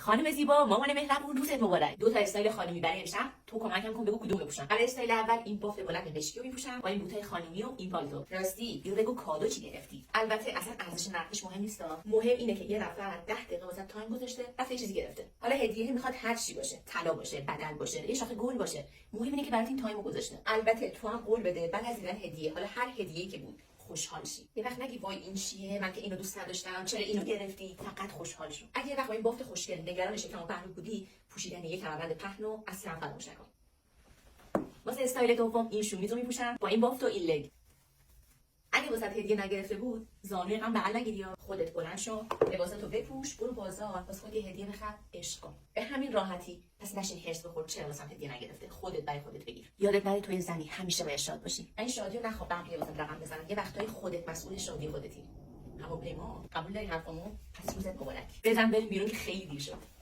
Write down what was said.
خانم زیبا، مامان مهربون، روزت مبارک. دو تا استایل خانمی برای امشب. تو کمکم کن بگو کدوم بپوشم. برای استایل اول این بافت بلند مشکی رو میپوشم با این بوتای خانمی و این پالتو. راستی اینو بگو کادو چی گرفتی؟ البته اصلا ارزش نقدش مهم نیست. مهم اینه که یه نفر 10 دقیقه واسه تایم گذاشته، رفته چیزی گرفته. حالا هدیه میخواد هر چی باشه، طلا باشه، بدل باشه، یه شاخه گل باشه. مهم اینه که برات این تایمو گذاشته. البته تو هم قول بده بعد از دیدن هدیه، حالا هر هدیه‌ای که بود خوشحال شی. یه وقت نگی وای این چیه، من که اینو دوست نداشتم، چرا اینو گرفتی؟ فقط خوشحال شو. اگه یه وقت با این بافت خوشگل نگران شکم و پهلو بودی، پوشیدن یک کمربند پهن و اصلا فراموش نکن. واسه استایل دوم این شومیز رو میپوشم با این بافت و این لگ. اگه واسه هدیه نگرفته بود، زانوی من بغل نگیری، خودت بلند شو، لباساتو بپوش، برو بازار، واسه خودت هدیه بخر، عشق کن. به همین راحتی. پس نشین هرس بخور چرا واسه هدیه نگرفته، خودت برای خودت بگیر. یادت نره توی زنی همیشه باید شاد باشی. این شادیو نخواه بقیه واسه رقم بزنن. یه وقتایی خودت مسئول شادی خودتی. هواپیما قبول داری حرفمو؟ پس روزت مبارک. بزن بریم بیرون که خیلی دیر شد.